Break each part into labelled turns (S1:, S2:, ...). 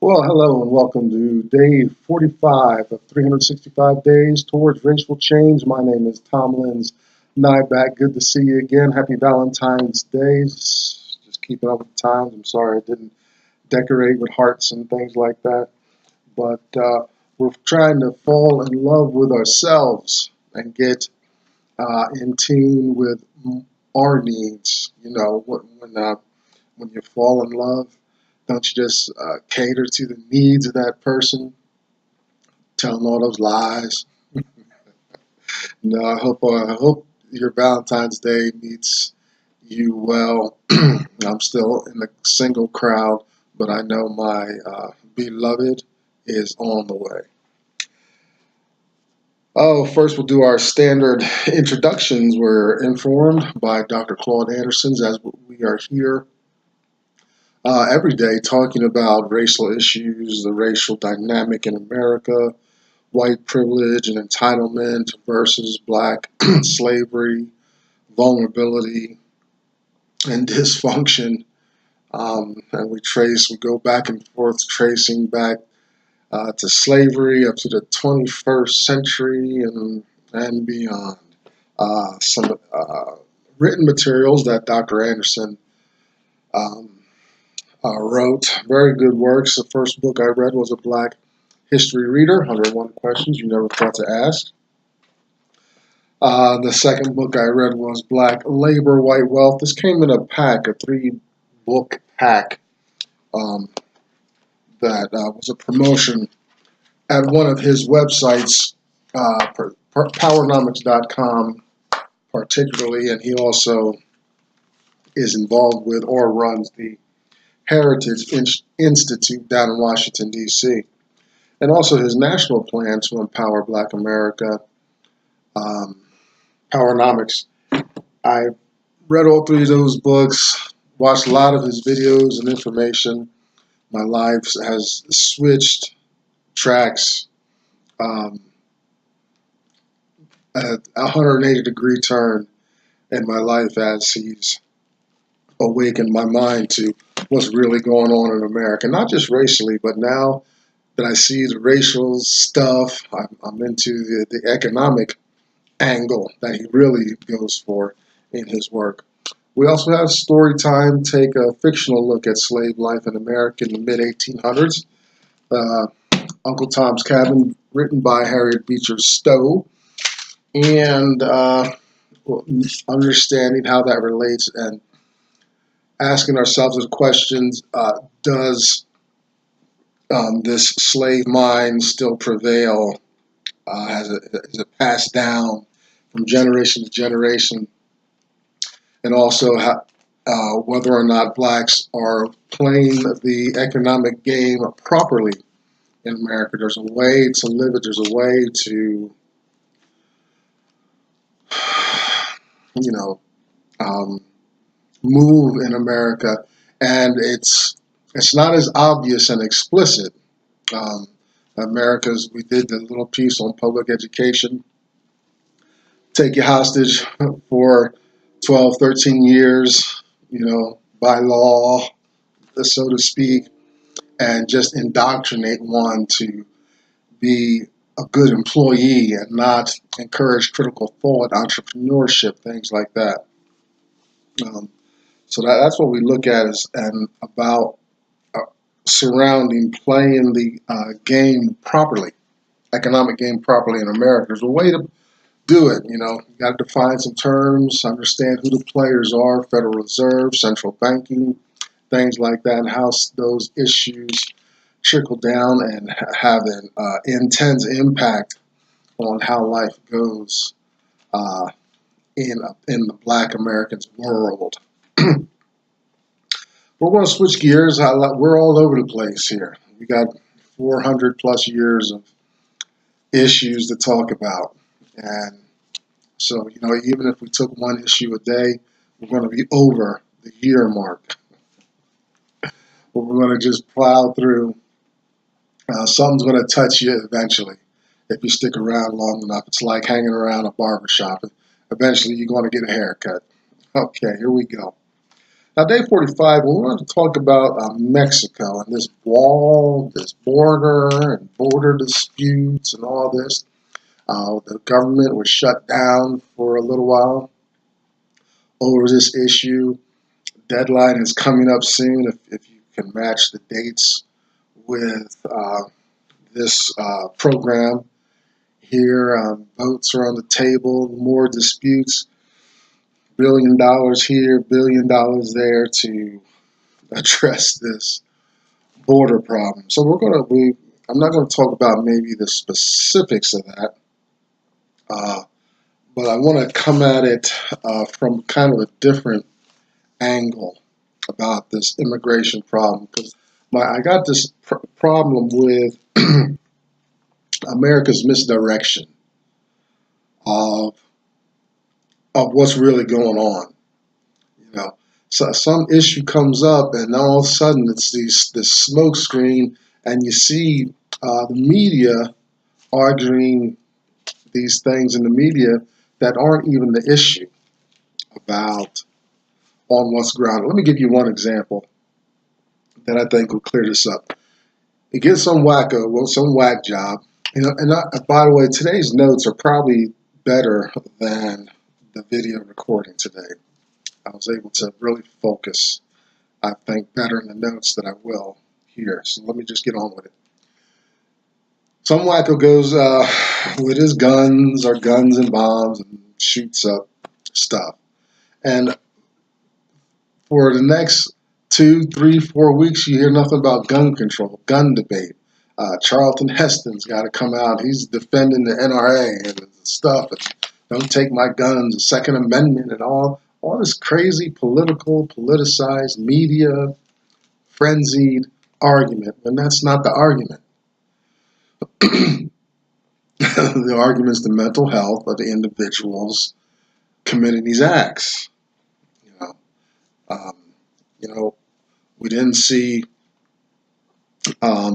S1: Well, hello and welcome to day 45 of 365 days towards racial change. My name is Tom Lynn's Nyback. Good to see you again. Happy Valentine's Day. Just keeping up with the times. I'm sorry I didn't decorate with hearts and things like that. But we're trying to fall in love with ourselves and get in tune with our needs. You know, when you fall in love, don't you just cater to the needs of that person, telling all those lies? No, I hope your Valentine's Day meets you well. I'm still in the single crowd, but I know my beloved is on the way. Oh, first we'll do our standard introductions. We're informed by Dr. Claude Anderson's as we are here every day talking about racial issues, the racial dynamic in America, white privilege and entitlement versus black slavery, vulnerability, and dysfunction. And we go back and forth, tracing back to slavery up to the 21st century and beyond. Some written materials that Dr. Anderson um, wrote, very good works. The first book I read was A Black History Reader, 101 Questions You Never Thought to Ask. The second book I read was Black Labor, White Wealth. This came in a pack, a 3-book pack that was a promotion at one of his websites, powernomics.com particularly, and he also is involved with or runs the Heritage Institute down in Washington, D.C., and also his national plan to empower Black America, Powernomics. I read all 3 of those books, watched a lot of his videos and information. My life has switched tracks at a 180-degree turn in my life as he's awakened my mind to what's really going on in America, not just racially, but now that I see the racial stuff, I'm into the economic angle that he really goes for in his work. We also have story time, take a fictional look at slave life in America in the mid-1800s. Uncle Tom's Cabin, written by Harriet Beecher Stowe, and understanding how that relates and asking ourselves the questions, does this slave mind still prevail? Is it passed down from generation to generation? And also whether or not blacks are playing the economic game properly in America. There's a way to live it. There's a way to, move in America, and it's not as obvious and explicit. We did the little piece on public education, take you hostage for 12, 13 years, by law, so to speak, and just indoctrinate one to be a good employee and not encourage critical thought, entrepreneurship, things like that. So that's what we look at and about surrounding playing the game properly, economic game properly in America. There's a way to do it. You got to define some terms, understand who the players are, Federal Reserve, central banking, things like that, and how those issues trickle down and have an intense impact on how life goes in the Black Americans world. We're going to switch gears. We're all over the place here. We got 400 plus years of issues to talk about. And so, even if we took one issue a day, we're going to be over the year mark. But we're going to just plow through. Something's going to touch you eventually if you stick around long enough. It's like hanging around a barber shop. Eventually, you're going to get a haircut. Okay, here we go. Now, day 45, we want to talk about Mexico and this wall, this border, and border disputes and all this. The government was shut down for a little while over this issue. Deadline is coming up soon if you can match the dates with this program here. Votes are on the table, more disputes, $1 billion here, $1 billion there to address this border problem. So I'm not going to talk about maybe the specifics of that, but I want to come at it from kind of a different angle about this immigration problem, because I got this problem with America's misdirection of what's really going on. You know, so some issue comes up, and all of a sudden it's this smoke screen, and you see the media arguing these things in the media that aren't even the issue about on what's grounded. Let me give you one example that I think will clear this up. You get some wacko, well, some whack job. By the way, today's notes are probably better than the video recording today. I was able to really focus, I think, better in the notes than I will here. So let me just get on with it. Some wacko goes with his guns and bombs and shoots up stuff. And for the next 2, 3, 4 weeks, you hear nothing about gun control, gun debate. Charlton Heston's got to come out. He's defending the NRA and stuff. And don't take my guns, the Second Amendment, and all this crazy politicized, media, frenzied argument. And that's not the argument. The argument is the mental health of the individuals committing these acts. We didn't see. I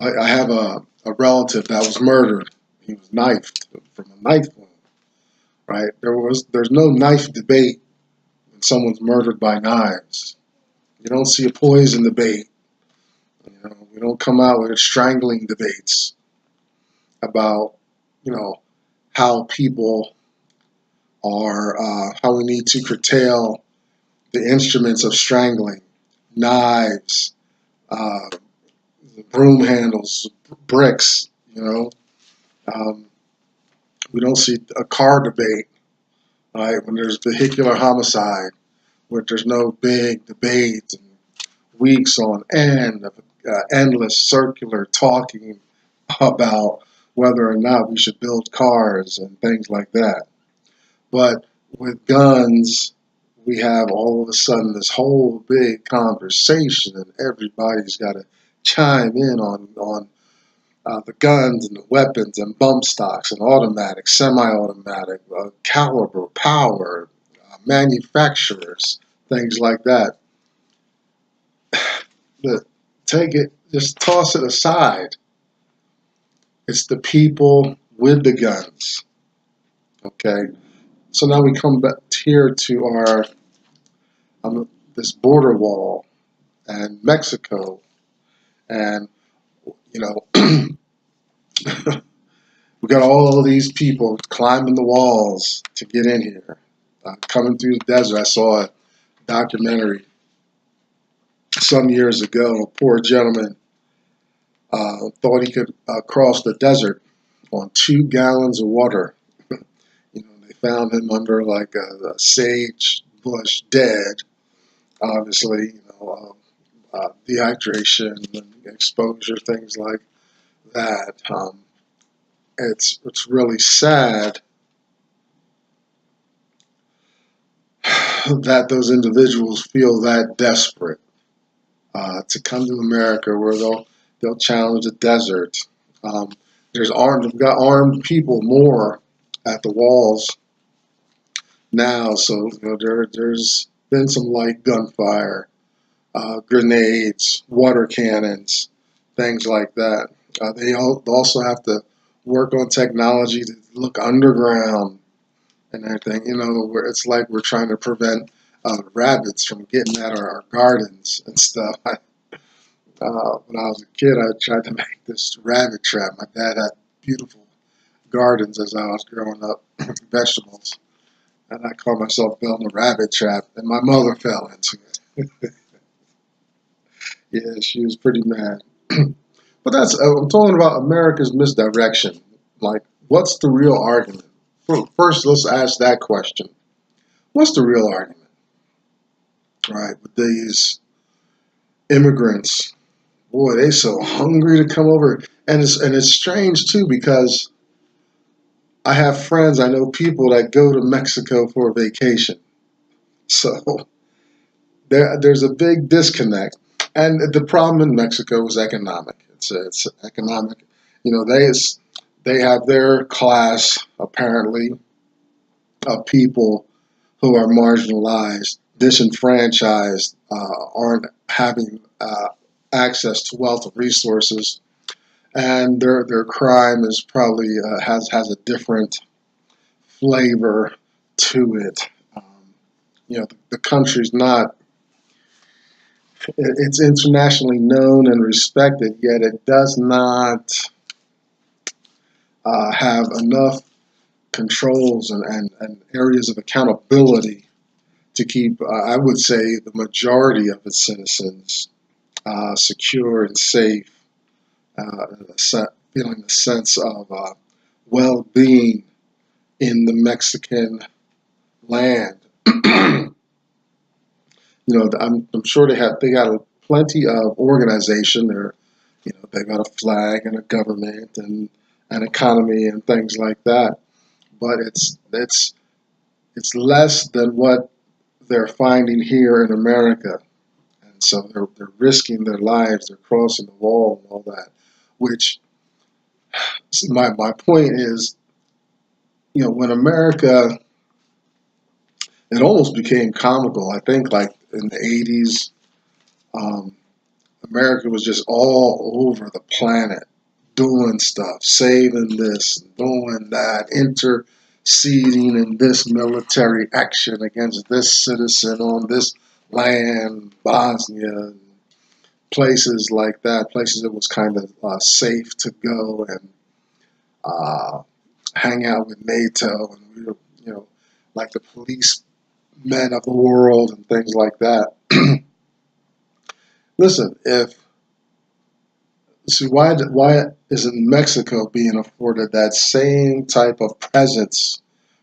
S1: have a relative that was murdered. He was knifed from a knife wound. Right? There's no knife debate when someone's murdered by knives. You don't see a poison debate. We don't come out with strangling debates about how people are, how we need to curtail the instruments of strangling, knives, broom handles, bricks. We don't see a car debate, right? When there's vehicular homicide, where there's no big debates and weeks on end of endless circular talking about whether or not we should build cars and things like that. But with guns, we have all of a sudden this whole big conversation, and everybody's got to chime in on the guns and the weapons and bump stocks and automatic, semi-automatic, caliber, power, manufacturers, things like that. Take it, just toss it aside. It's the people with the guns. Okay, so now we come back here to our this border wall and Mexico, and we got all of these people climbing the walls to get in here, coming through the desert. I saw a documentary some years ago. A poor gentleman thought he could cross the desert on 2 gallons of water. They found him under like a sage bush, dead. Obviously, dehydration and exposure, things like that. It's really sad that those individuals feel that desperate to come to America, where they'll challenge the desert. We've got armed people more at the walls now, so there's been some light gunfire, grenades, water cannons, things like that. They also have to work on technology to look underground and everything. Where it's like we're trying to prevent rabbits from getting at our gardens and stuff. When I was a kid, I tried to make this rabbit trap. My dad had beautiful gardens as I was growing up, vegetables, and I called myself building a rabbit trap, and my mother fell into it. Yeah, she was pretty mad. But I'm talking about America's misdirection. Like, what's the real argument? First, let's ask that question. What's the real argument, right, with these immigrants? Boy, they so hungry to come over. And it's strange, too, because I have friends, I know people that go to Mexico for a vacation. So there's a big disconnect. And the problem in Mexico is economic. It's economic. You know, they have their class, apparently, of people who are marginalized, disenfranchised, aren't having access to wealth and resources, and their crime is probably has a different flavor to it. You know, the country's not. It's internationally known and respected, yet it does not have enough controls and areas of accountability to keep, I would say, the majority of its citizens secure and safe, feeling a sense of well-being in the Mexican land. You know, I'm sure they got plenty of organization. They've got a flag and a government and an economy and things like that. But it's less than what they're finding here in America. And so they're risking their lives, they're crossing the wall and all that, which my point is, you know, when America, it almost became comical. I think like in the 80s, America was just all over the planet doing stuff, saving this, doing that, interceding in this military action against this citizen on this land, Bosnia, places like that, places that was kind of safe to go and hang out with NATO, and we were, you know, like the policemen of the world and things like that. Listen, why isn't Mexico being afforded that same type of presence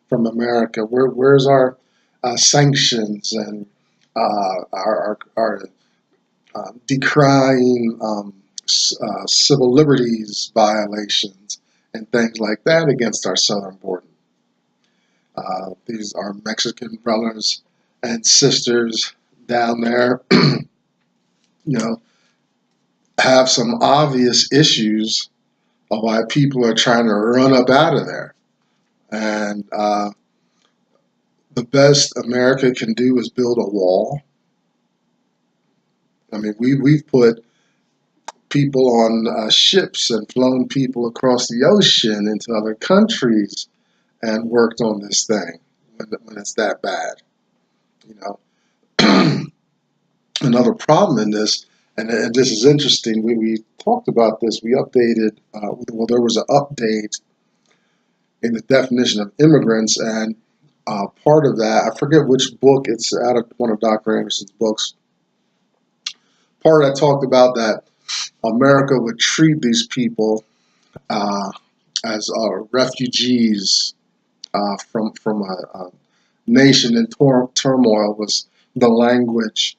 S1: from America? Where's our sanctions and our decrying civil liberties violations and things like that against our southern border? These are Mexican brothers and sisters down there, you know, have some obvious issues of why people are trying to run up out of there. And the best America can do is build a wall. I mean, we've put people on ships and flown people across the ocean into other countries and worked on this thing when it's that bad, you know. Another problem in this, and this is interesting, we talked about this, we updated, well, there was an update in the definition of immigrants, and part of that, I forget which book, it's out of one of Dr. Anderson's books, part of that talked about that America would treat these people as refugees from a nation in turmoil, was the language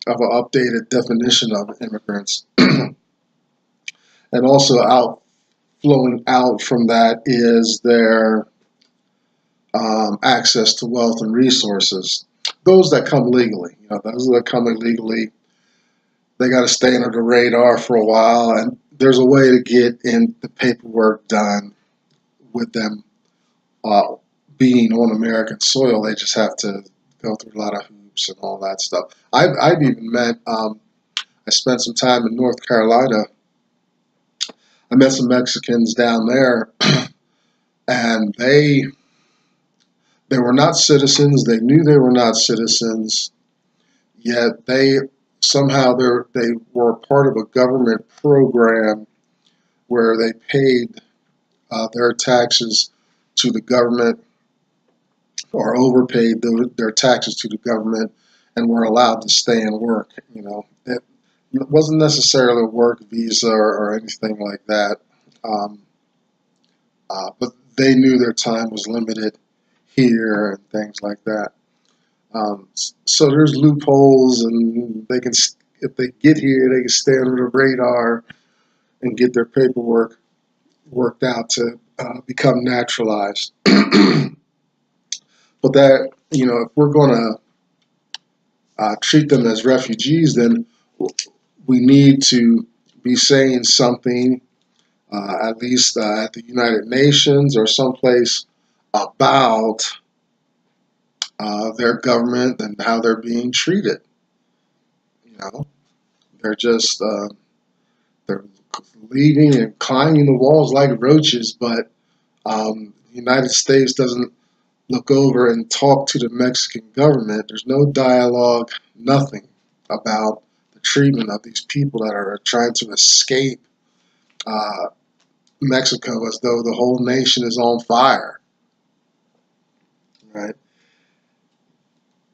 S1: of an updated definition of immigrants. And also flowing out from that is their access to wealth and resources. Those that come legally, you know, those that come illegally, they got to stay under the radar for a while, and there's a way to get in the paperwork done with them being on American soil. They just have to go through a lot of hoops and all that stuff. I've even met, I spent some time in North Carolina. I met some Mexicans down there, and They were not citizens. They knew they were not citizens, yet they somehow they were part of a government program where they paid their taxes to the government, or overpaid their taxes to the government, and were allowed to stay and work. It wasn't necessarily a work visa or anything like that, um, but they knew their time was limited here and things like that. So there's loopholes, and they can, if they get here, they can stay under the radar and get their paperwork worked out to become naturalized. But that, if we're going to treat them as refugees, then we need to be saying something, at least at the United Nations or someplace, about their government and how they're being treated. They're just they're leaving and climbing the walls like roaches, but the United States doesn't look over and talk to the Mexican government. There's no dialogue, nothing about the treatment of these people that are trying to escape Mexico, as though the whole nation is on fire. Right?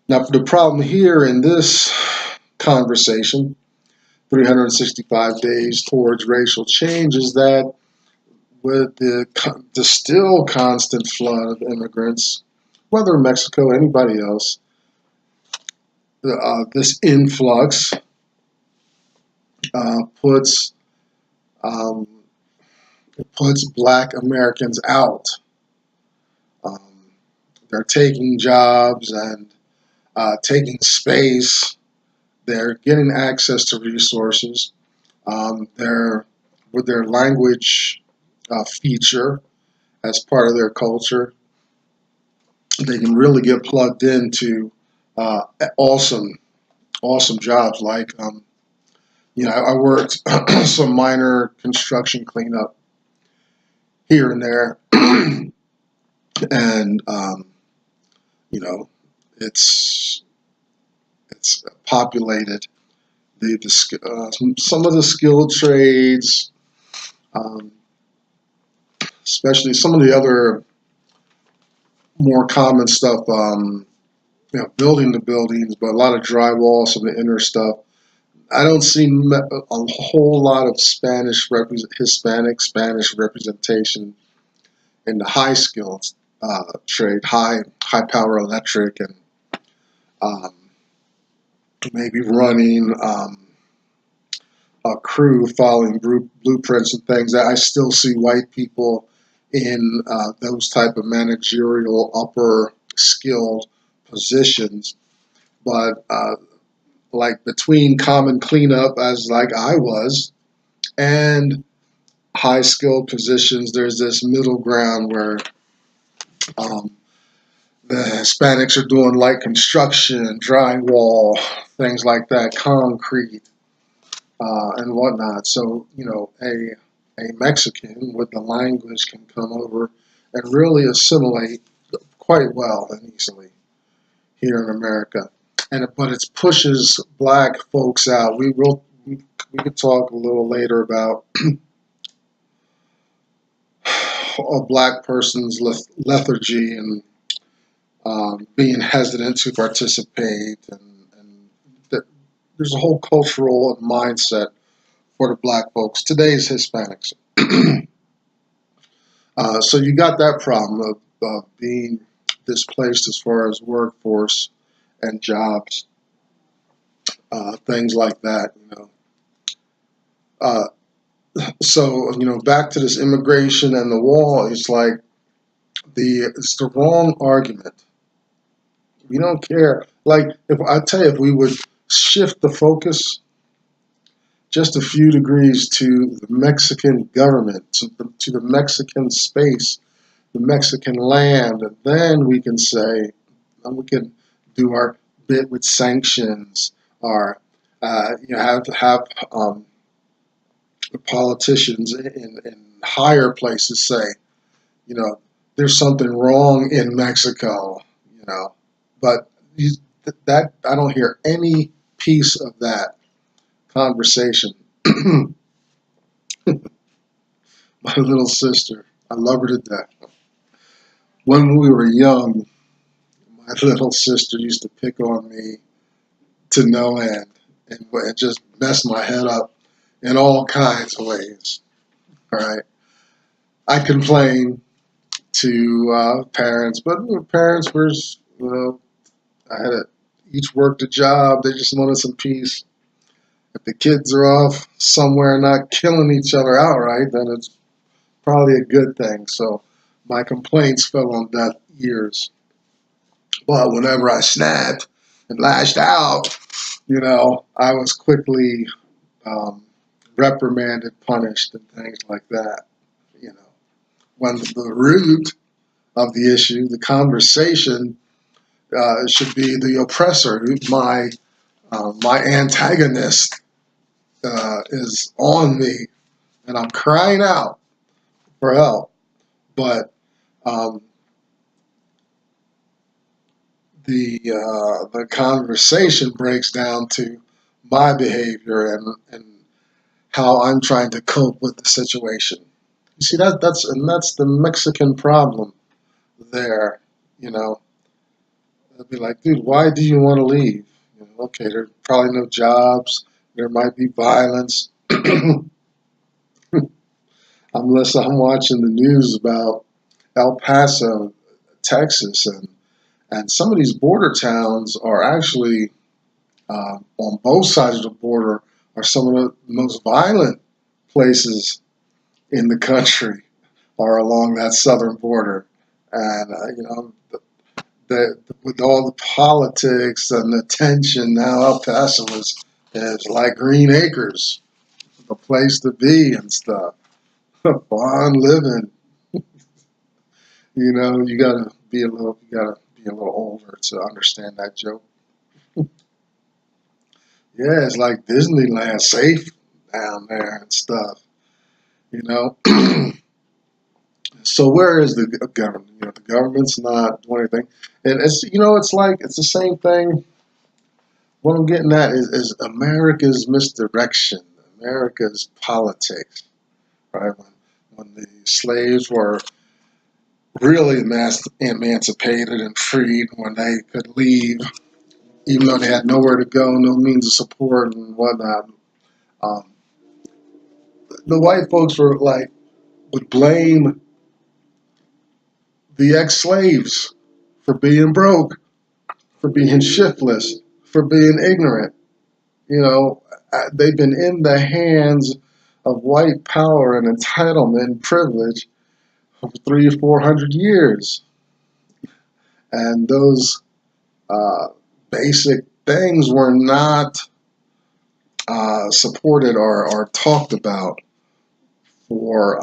S1: Now, the problem here in this conversation, 365 days towards racial change, is that with the still constant flood of immigrants, whether Mexico, anybody else, this influx puts Black Americans out. Um, they're taking jobs and taking space. They're getting access to resources. They're with their language feature as part of their culture. They can really get plugged into awesome jobs. Like, I worked some minor construction cleanup here and there, and it's populated. Some of the skilled trades, um, especially some of the other more common stuff, building the buildings, but a lot of drywall, some of the inner stuff. I don't see a whole lot of Hispanic Spanish representation in the high skilled trade, high power electric, and um, maybe running a crew, following blueprints and things. I still see white people in those type of managerial upper skilled positions, but like between common cleanup, as like I was, and high skilled positions, there's this middle ground where um, the Hispanics are doing light construction, drywall, things like that, concrete, and whatnot. So, a Mexican with the language can come over and really assimilate quite well and easily here in America. But it pushes Black folks out. We could talk a little later about a Black person's lethargy and being hesitant to participate, and there's a whole cultural mindset for the Black folks. Today's Hispanics. So you got that problem of being displaced as far as workforce and jobs, things like that. So back to this immigration and the wall. It's like it's the wrong argument. We don't care. Like, if I tell you, if we would shift the focus just a few degrees to the Mexican government, to the Mexican space, the Mexican land, and then we can say, and we can do our bit with sanctions, or have the politicians in higher places say, there's something wrong in Mexico, you know. But that I don't hear any piece of that conversation. My little sister, I love her to death. When we were young, my little sister used to pick on me to no end and just mess my head up in all kinds of ways. All right, I complained to parents, but parents were, I had to each worked a job. They just wanted some peace. If the kids are off somewhere not killing each other outright, then it's probably a good thing. So my complaints fell on deaf ears. But whenever I snapped and lashed out, I was quickly reprimanded, punished, and things like that. You know, when the root of the issue, the conversation, should be the oppressor. My antagonist is on me, and I'm crying out for help. But um, the conversation breaks down to my behavior and how I'm trying to cope with the situation. You see that's the Mexican problem there. You know, I'd be like, dude, why do you want to leave? Okay, there's probably no jobs. There might be violence. Unless I'm watching the news about El Paso, Texas, and some of these border towns are actually on both sides of the border are some of the most violent places in the country are along that southern border, and with all the politics and the tension now, El Paso is like Green Acres, a place to be and stuff. Fun living. You gotta be a little older to understand that joke. Yeah, it's like Disneyland, safe down there and stuff. You know. So where is the government? The government's not doing anything, and it's the same thing. What I'm getting at is America's misdirection, America's politics, right? When the slaves were really emancipated and freed, when they could leave, even though they had nowhere to go, no means of support and whatnot. Um, the white folks would blame the ex-slaves for being broke, for being shiftless, for being ignorant. They've been in the hands of white power and entitlement and privilege for 300 or 400 years, and those basic things were not supported or talked about for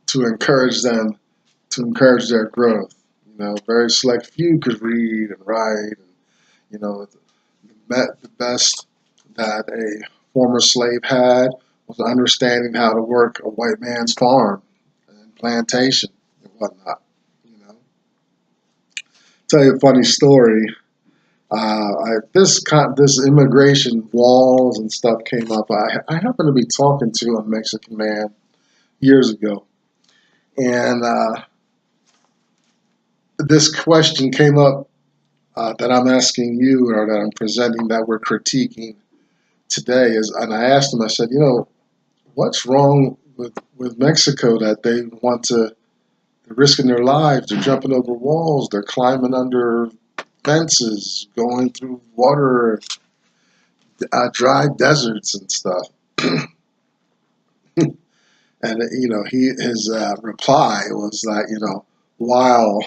S1: to encourage them to encourage their growth. Very select few could read and write, and the best that a former slave had was understanding how to work a white man's farm and plantation and whatnot. Tell you a funny story. This immigration walls and stuff came up. I happened to be talking to a Mexican man years ago, and this question came up that I'm asking you, or that I'm presenting, that we're critiquing today. And I asked him. I said, what's wrong with Mexico that they want to? They're risking their lives. They're jumping over walls. They're climbing under fences, going through water, dry deserts and stuff. And his reply was that while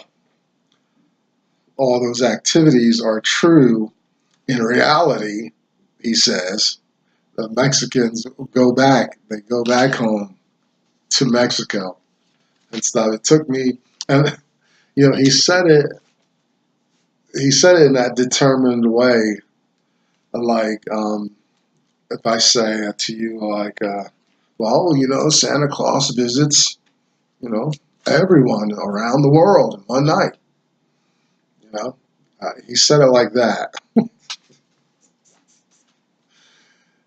S1: all those activities are true, in reality, he says, the Mexicans go back. They go back home to Mexico and stuff. It took me, and he said it. He said it in that determined way, like if I say to you, like, well, Santa Claus visits, everyone around the world in one night. You know, he said it like that,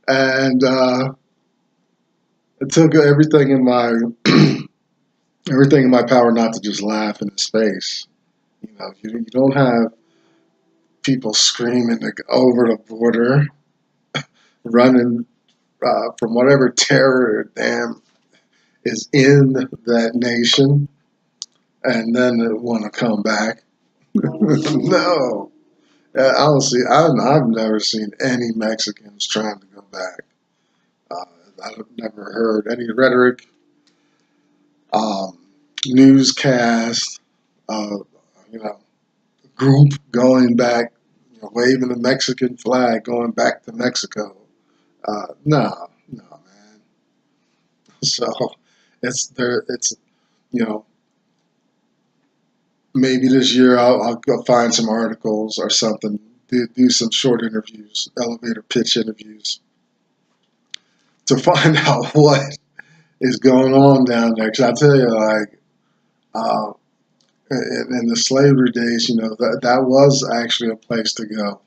S1: and it took everything in my power not to just laugh in his face. You know, you don't have people screaming over the border, running from whatever terror or damn is in that nation, and then want to come back. No, honestly, I've never seen any Mexicans trying to go back. Uh, I've never heard any rhetoric, um, newscast, uh, you know, group going back, waving the Mexican flag, going back to Mexico. No, man. So it's there. It's you know maybe this year I'll go find some articles or something. Do some short interviews, elevator pitch interviews, to find out what is going on down there. Because I tell you, like, uh, in the slavery days, that was actually a place to go,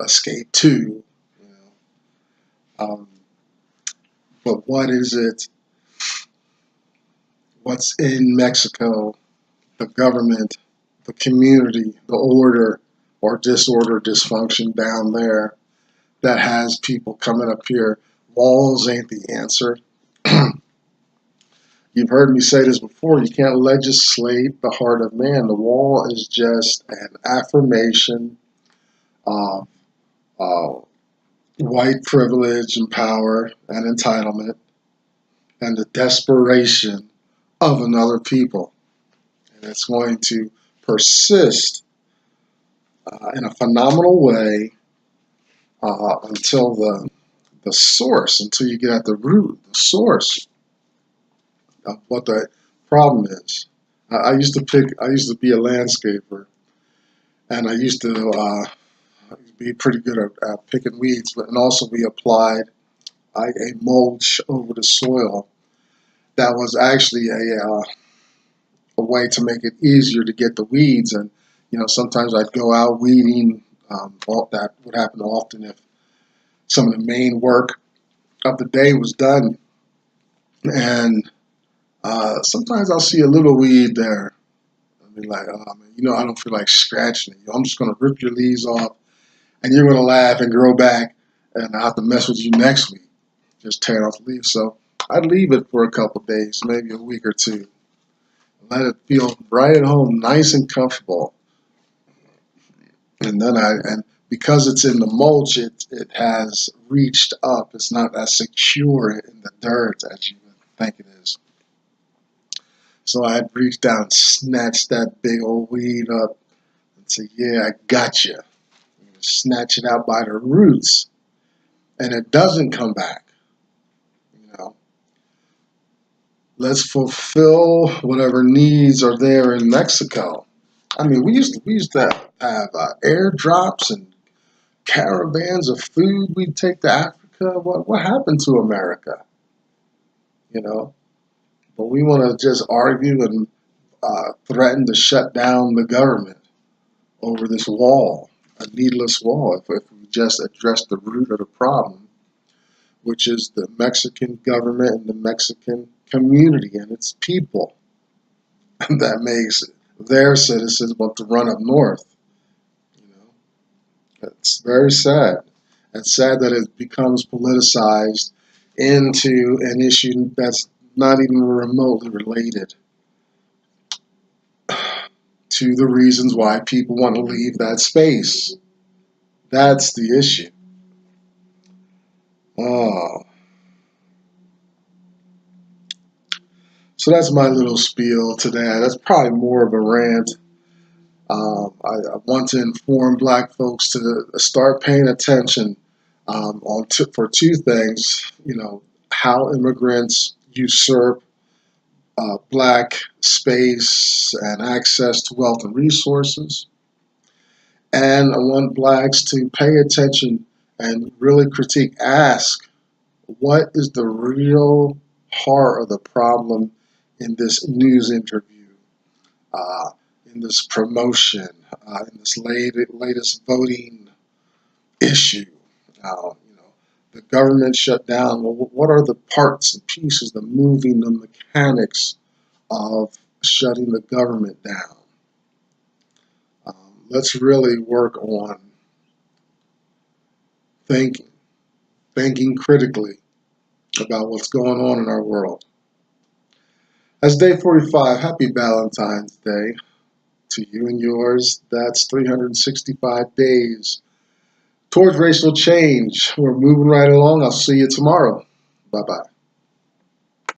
S1: escape to. You um, but what is it? What's in Mexico? The government, the community, the order or disorder, dysfunction down there that has people coming up here. Walls ain't the answer. You've heard me say this before. You can't legislate the heart of man. The wall is just an affirmation of white privilege and power and entitlement and the desperation of another people. And it's going to persist in a phenomenal way until the source, until you get at the root, the source of what the problem is. I used to be a landscaper, and I used to be pretty good at picking weeds, and also we applied a mulch over the soil that was actually a way to make it easier to get the weeds. And sometimes I'd go out weeding. That would happen often if some of the main work of the day was done, and sometimes I'll see a little weed there. I'll be like, oh man, I don't feel like scratching it. I'm just going to rip your leaves off, and you're going to laugh and grow back, and I'll have to mess with you next week. Just tear off the leaves. So I'd leave it for a couple of days, maybe a week or two. Let it feel right at home, nice and comfortable. And then and because it's in the mulch, it has reached up. It's not as secure in the dirt as you would think it is. So I'd reach down, snatch that big old weed up, and say, "Yeah, I got you." Snatch it out by the roots, and it doesn't come back. Let's fulfill whatever needs are there in Mexico. I mean, we used to have airdrops and caravans of food we'd take to Africa. What happened to America? But we want to just argue and threaten to shut down the government over this wall, a needless wall. If we just address the root of the problem, which is the Mexican government and the Mexican community and its people, that makes their citizens want to run up north. It's very sad. It's sad that it becomes politicized into an issue that's not even remotely related to the reasons why people want to leave that space. That's the issue. Oh. So that's my little spiel today. That's probably more of a rant. I want to inform black folks to start paying attention for two things. How immigrants usurp black space and access to wealth and resources. And I want blacks to pay attention and really ask, what is the real heart of the problem in this news interview, in this promotion, in this latest voting issue. The government shut down. Well, what are the parts and pieces, the moving, the mechanics of shutting the government down? Let's really work on thinking critically about what's going on in our world. As day 45, happy Valentine's Day to you and yours. That's 365 days towards racial change. We're moving right along. I'll see you tomorrow. Bye-bye.